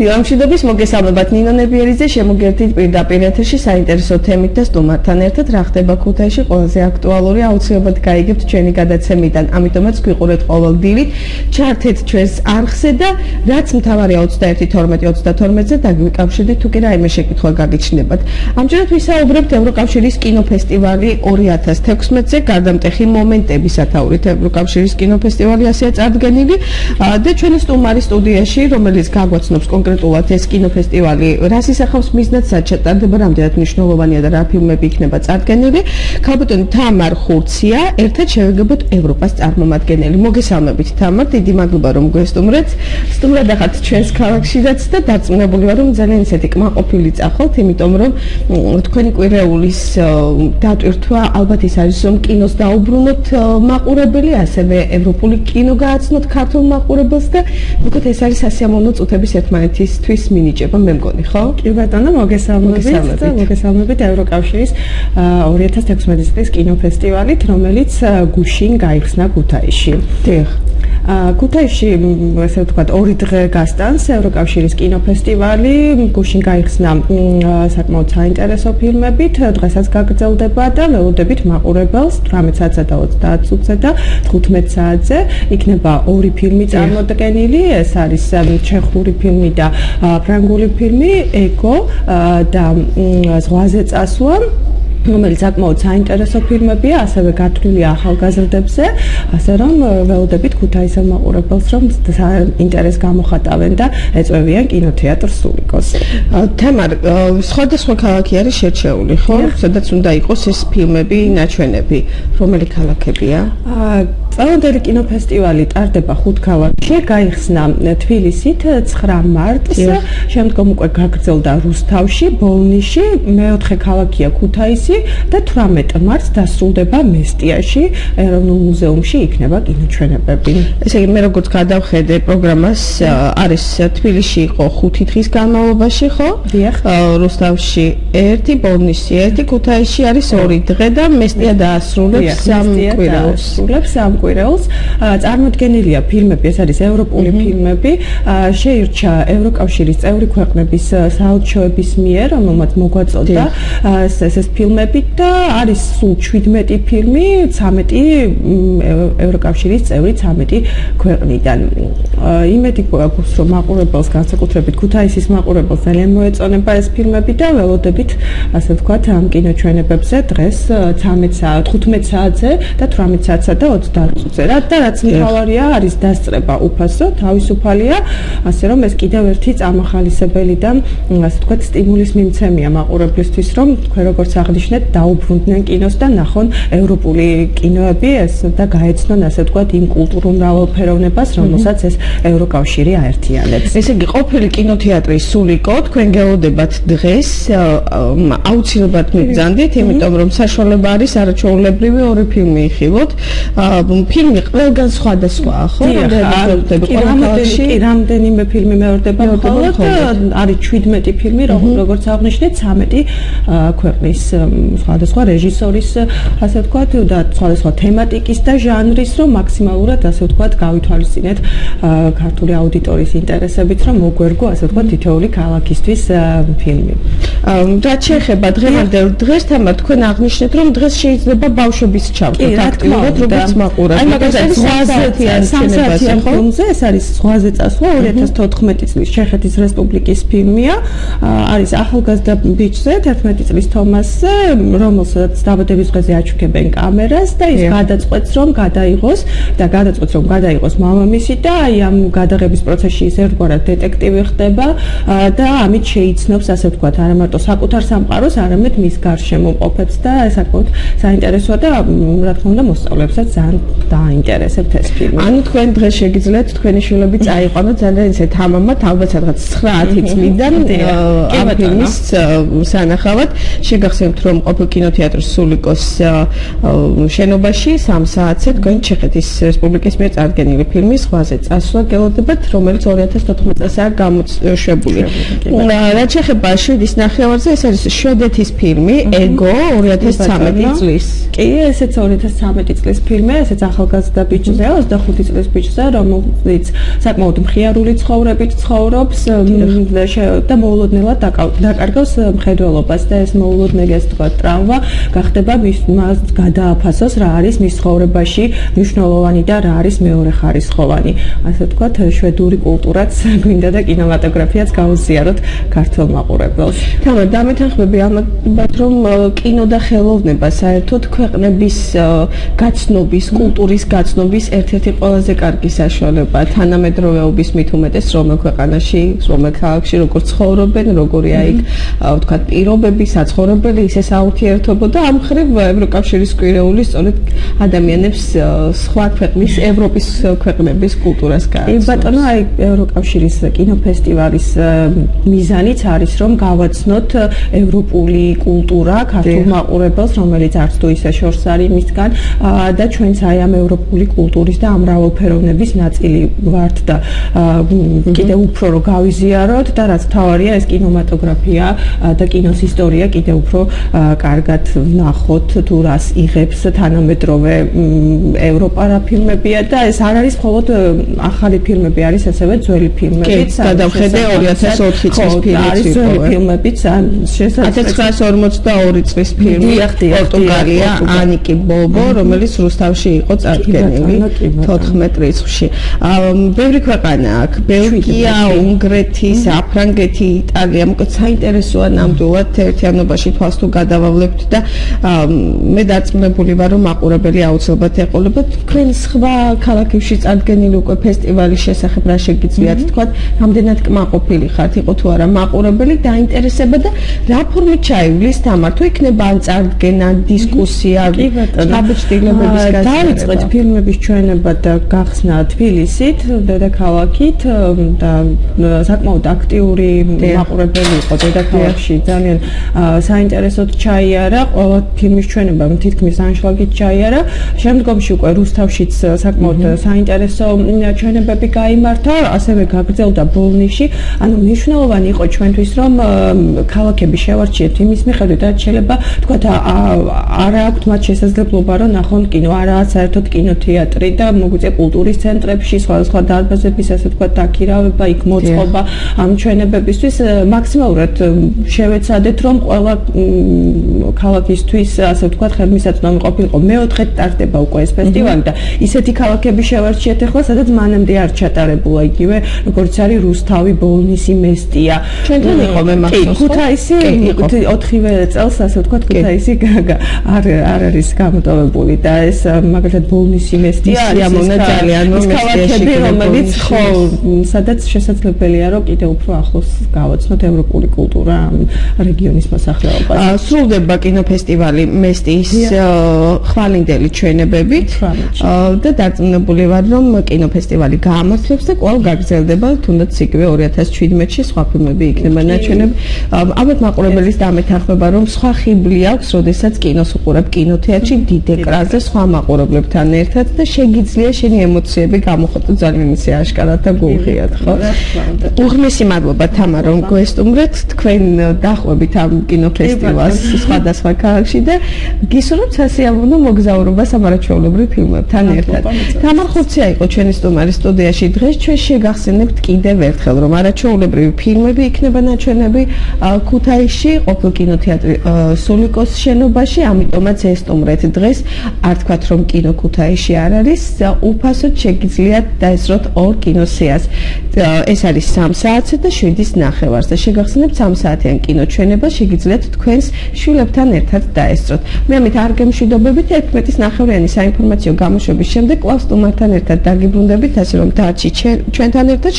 დილამშვიდობის მოგესალმებათ ნინო ნებიერიძე შემოგერთით პირდაპირ ეთერში საინტერესო თემით და სტუმართან ერთად რა ხდება ქუთაისში ყველაზე აქტუალური აუცილებლად გაიგებთ ჩვენი გადაცემიდან ამიტომაც გვიყურეთ ყოველ დილით ჩართეთ ჩვენს არხზე და რაც მთავარია 21-12-32-ზე დაგვიკავშირდით თუ კი რაიმე შეკითხვა გაგიჩნდებათ ამჯერად ვისაუბრებთ ევროკავშირის კინოფესტივალი 2016-ზე გარდამტეხი მომენტები სათაურით ევროკავშირის კინოფესტივალი ასეა წარდგენილი და ჩვენი სტუმარი სტუდიაში რომელიც გაგვაცნობს კონკრეტულად ეს კინოფესტივალი რას ისახავს მიზნად საჩატარდება რამდენად მნიშვნელოვანია და რა ფილმები იქნება წარდგენილი ქალბატონი თამარ ხურცია ერთად შევეგებოთ ევროპას წარმომადგენელი მოგესალმებით თამარ დიდი მადლობა რომ გვესტუმრეთ სტუმრად ახართ ჩვენს ქალაქშიც და დარწმუნებული ვარ რომ ძალიან ისეთი კმაყოფილი წახალთ იმიტომ რომ თქვენი კვირეულის დატვირთვა ალბათ ის არის რომ კინოს დაუბრუნოთ მაყურებელი ასევე ევროპული კინო გააცნოთ ქართულ მაყურებელს და უკეთ ეს არის სასიამოვნო წუთების ერთმანეთისთვის მინიჭება მე მგონი ხო? კი ბატონო მოგესალმებით ევროკავშირის 2016 წლის კინოფესტივალით რომელიც გუშინ გაიხსნა ქუთაისში. ქუთაისში ესე ვთქვათ ორი დღე გასტანს ევროკავშირის კინოფესტივალი გუშინ გაიხსნა საკმაოდ საინტერესო ფილმებით დღესაც გაგრძელდება და ველოდებით მაყურებელს 18 საათსა და 30 წუთსა და 15 საათზე იქნება ორი ფილმი წარმოდგენილი ეს არის ჩეხური ფილმი და ფრანგული ფილმი ეკო და ზღვაზე წასვლა რომელიც საკმაოდ საინტერესო ფილმებია, ასევე გათვლილია ახალგაზრდებზე, ასე რომ ველოდებით ქუთაისელ მაყურებელს რომ ინტერესს გამოხატავენ და ეწვევიან კინოთეატრ სულიკოს. თამარ, სხვადასხვა ქალაქი არის შერჩეული, ხო? სადაც უნდა იყოს ეს ფილმები, ნაჩვენები. რომელი ქალაქებია? Წლევანდელი კინოფესტივალი ტარდება 5 ქალაქში, გაიხსნა თბილისით 9 მარტს, შემდგომ უკვე გაგრძელდა რუსთავში, ბოლნისში, მეოთხე ქალაქია ქუთაისი და 18 მარტს დასრულდება მესტიაში, ეროვნულ მუზეუმში იქნება კინოჩვენებები. ესე იგი, მე როგორც გადავხედე პროგრამას, არის თბილისში იყო 5 დღის განმავლობაში, ხო? დიახ. რუსთავში 1, ბოლნისში 1, ქუთაისში არის 2 დღე და მესტია დაასრულებს 3 კვირეულს. წარმოდგენილია ფილმები, ეს არის ევროპული ფილმები, შეირჩა ევროკავშირის წევრი ქვეყნების საელჩოების მიერ, რომელმაც მოგვაწოდა ეს ფილმები და არის სულ 17 ფილმი 13 ევროკავშირის წევრი 13 ქვეყნიდან. იმედი გვაქვს რომ მაყურებელს განსაკუთრებით ქუთაისის მაყურებელს ძალიან მოეწონება ეს ფილმები და ველოდებით ასე ვთქვათ ამ კინოჩვენებებზე დღეს 15 საათზე და 18 საათსა და 30 წუთზე და რაც მთავარია არის დასწრება უფასო თავისუფალია ასე რომ ეს კიდევ ერთი წამახალისებელი და ასე ვთქვათ სტიმულის მიმცემია მაყურებლისთვის რომ თქვენ როგორც აღნიშნეთ დაუბრუნდნენ კინოს და ნახონ ევროპული კინოები ეს და გაეცნონ ასე ვთქვათ იმ კულტურულ მრავალფეროვნებას რომელსაც ეს ევროკავშირი აერთიანებს. ესე იგი ყოფილი კინოთეატრი სულიკო თქვენ გელოდებათ დღეს აუცილებლად მიგზანდით იმიტომ რომ საშუალება არის არაჩვეულებრივი ორი ფილმი იხილოთ. ფილმი ყველგან სხვადასხვაა ხო? რამდენიმე ფილმი მეორდება მხოლოდ არის 17 ფილმი როგორც აღნიშნეთ 13 ქვეყნის სხვადასხვა რეჟისორის ასე ვთქვათ და სხვადასხვა თემატიკის და ჟანრის რომ მაქსიმალურად ასე ვთქვათ გავითვალისწინეთ ქართული აუდიტორიის ინტერესებით რომ მოგვერგო ასე ვთქვათ თითოეული ქალაქისთვის ფილმი. რაც შეეხება დღევანდელ დღეს თამარ თქვენ აღნიშნეთ რომ დღეს შეიძლება ბავშვების ჩავთოთ აქტიურად როგორც მაყურებელი. მაგალითად ზღვაზე ფილმზე ეს არის ზღვაზე წასვლა 2014 წლის ჩეხეთის რესპუბლიკის ფილმია არის ახალგაზრდა ბიჭზე 11 წლის თომასზე რომელსაც დაბადების დღეზე აჩუქებენ კამერას და ის გადაწყვეტს რომ გადაიღოს მამამისი და აი ამ გადაღების პროცესში ის ერთგვარად დეტექტივი ხდება და ამით შეიცნობს ასე ვთქვათ არა მარტო საკუთარ სამყაროს არამედ მის გარშემო მყოფებს და საკმაოდ საინტერესოა და რა თქმა უნდა მოსწავლეებსაც ძალიან დაინტერესებთ ეს ფილმი. ანუ თქვენ დღეს შეგიძლიათ თქვენი შვილები წაიყვანოთ ძალიან ისეთ ამამად ალბათ სადღაც 9-10 წლიდან ამ ფილმის სანახავად შეგახსენებთ რომ ყოფილ კინოთეატრ სულიკოს შენობაში 3 საათზე თქვენ ჩეხეთის რესპუბლიკის მიერ წარდგენილი ფილმი ზღვაზე წასვლა გელოდებათ რომელიც 2014 წელსაა გამოშვებული. რაც შეეხება შვედის ნახევარზე ეს არის შვედეთის ფილმი ეგო 2013 წლის. კი ესეც 2013 წლის ფილმია ესეც ახალგაზრდა ბიჭზე, 25 წლის ბიჭზე, რომელიც საკმაოდ მხიარული ცხოვრებით ცხოვრობს და მოულოდნელად დაკარგავს მხედველობას და ეს მოულოდნელი ასე თქვა ტრავმა გახდება მას გადააფასოს რა არის მის ცხოვრებაში მნიშვნელოვანი და რა არის მეორე ხარისხოვანი. ასე ვთქვათ, შვედური კულტურაც გვინდა და კინემატოგრაფიაც გაუზიაროთ ქართულ მაყურებელს. თამარ, დამეთანხმები ამბობთ, რომ კინო და ხელოვნება საერთოდ ქვეყნების გაცნობის, კულტურის გაცნობის ერთ-ერთი ყველაზე კარგი საშუალებაა თანამედროვეობის მით უმეტეს რომელ ქვეყანაში, რომელ ქალაქში როგორ ცხოვრობენ, როგორია იქ ვთქვათ პირობები, საცხოვრებელი, ისე საურთიერთობო და ამ მხრივ ევროკავშირის კვირეული სწორედ ადამიანებს სხვა ქვეყნის, ევროპის ქვეყნების კულტურას გააცნობს. ბატონო, აი ევროკავშირის კინოფესტივალის მიზანიც არის რომ გავაცნოთ ევროპული კულტურა ქართულ მაყურებელს, რომელიც არც თუ ისე შორს არის მისგან და ჩვენც აი ამ ევროპული კულტურის და ამ მრავალფეროვნების ნაწილი ვართ და კიდევ უფრო რომ გავიზიაროთ და რაც თავარია ეს კინემატოგრაფია და კინოს ისტორია კიდევ უფრო კარგად ვნახოთ თუ რას იღებს თანამედროვე ევროპა რა ფილმებია და ეს არ არის მხოლოდ ახალი ფილმები, არის ასევე ძველი ფილმებიც. გადავხედე 2004 წლის ფილმებიც, 1942 წლის ფილმი პორტუგალია, ანიკი ბობო, რომელიც რუსთავში იყო წარდგენილი 14 რიცხვში. ბევრი ქვეყანა აქვს, ბელგია, უნგრეთი, საფრანგეთი, იტალია, მოკლედ საინტერესოა ნამდვილად ერთიანობაში თვალს თუ გადავავლებთ და მე დარწმუნებული ვარ, რომ მაყურებელი აუცილებლად ეყოლებათ თქვენ სხვა ქალაქებში წარდგენილი უკვე ფესტივალის შესახებ რა შეგიძლიათ თქვათ, რამდენად კმაყოფილი ხართ, იყო თუ არა მაყურებელი, დაინტერესება და რა ფორმით ჩაივლის თამარ, თუ იქნება ან წარდგენა, დისკუსია, დაბეჭდილებების გასაგებად. დავიწყეთ ფილმების ჩვენება და გახსნა თბილისით, დედაქალაქით და საკმაოდ აქტიური მაყურებელი იყო დედაქალაქში, ძალიან საინტერესოდ ჩაიარა, ყველა ფილმის ჩვენება თითქმის ანშლაგით ჩაიარა. შემდგომში უკვე რუსთავშიც საკმაოდ საინტერესო ჩვენებები გაიმართა, ასევე გაგრძელდა ბოლნისში. ანუ მნიშვნელოვანი იყო ჩვენთვის, რომ ქალაქები შევარჩიეთ იმის მიხედვით, რაც შეიძლება თქვათ არა აქვთ მათ შესაძლებლობა, რომ ნახონ კინო, არაა საერთოდ კინოთეატრი და მოგვიწია კულტურის ცენტრებში, სხვადასხვა დარბაზების, ასე ვთქვათ, დაქირავება, იქ მოწყობა ამ ჩვენებებისთვის მაქსიმალურად შევეცადეთ, რომ ყველა ქალაქისთვის, ასე ვთქვათ, ხელმისაწვდომი ყოფილიყო. მეოთხედ ტარდება უკვე ეს ფესტივალი და ისეთი ქალაქები შევარჩიეთ ახლა, სადაც მანამდე არ ჩატარებულა იგივე, როგორც არის რუსთავი, ბოლნისი, მესტია. ჩვენთან იყო მე მახსოვს. ქუთაისი 4-ვე წელს, ასე ვთქვათ, ქუთაისი არ არის გამოტოვებული და ეს მაგალითად ბოლნისი, მესტია არის ძალიან ქალაქები, რომელიც ხო, სადაც შესაძლებელია, რომ კიდევ უფრო ახლოს გავაცნოთ ევროპული კულტურა ამ რეგიონის მოსახლეობას. სრულდება კინოფესტივალი მესტიის ხვალინდელი ჩვენებებით და დარწმუნებული ვარ, რომ კინოფესტივალი გაამართლებს და კვლავ გაგრძელდება, თუნდაც იგივე 2017-ში სხვა ფილმები იქნება ნაჩვენები. ალბათ მაყურებელის დამეთანხმება, რომ სხვა ხიბლი აქვს, როდესაც კინოს უყურებ კინოთეატრში დიდ ეკრანზე სხვა მაყურებლებთან ერთად და შეგიძლია შენი ემოციები გამოხატო ძალიან ისე აშკარად და გულღიად, ხო? უღრმესი მადლობა თამარ, რომ გვესტუმრეთ, თქვენ დახვებით ამ კინოფესტივალს სხვადასხვა ქალაქში და გისურვებთ სასიამოვნო მოგზაურობა სამარაჩვეულებრივ ფილმებთან ერთად. თამარ ხურცია იყო ჩვენი სტუმარი სტუდიაში დღეს. ჩვენ შეგახსენებთ კიდევ ერთხელ, რომ არაჩვეულებრივი ფილმები იქნება ნაჩვენები ქუთაისში, ყოფილ კინოთეატრი სულიკოს შენობაში, ამიტომაც ესტუმრეთ დღეს. არ თქვათ, რომ კინო ქუთაისში არ არის, უფასოდ შეგიძლიათ დაესწროთ ორ კინოსეანს. ეს არის 3 საათზე და 7:30 და შეგახსენებთ 3 საათიან კინოჩვენება, შეგიძლიათ თქვენს შვილებთან ერთად დაესწროთ. მე ამით არ გემშვიდობებით 11:30 საინფორმაციო გამოშვების შემდეგ კვლავ სტუმართან ერთად დაგიბრუნდებით, ასე რომ დარჩი ჩვენთან ერთად.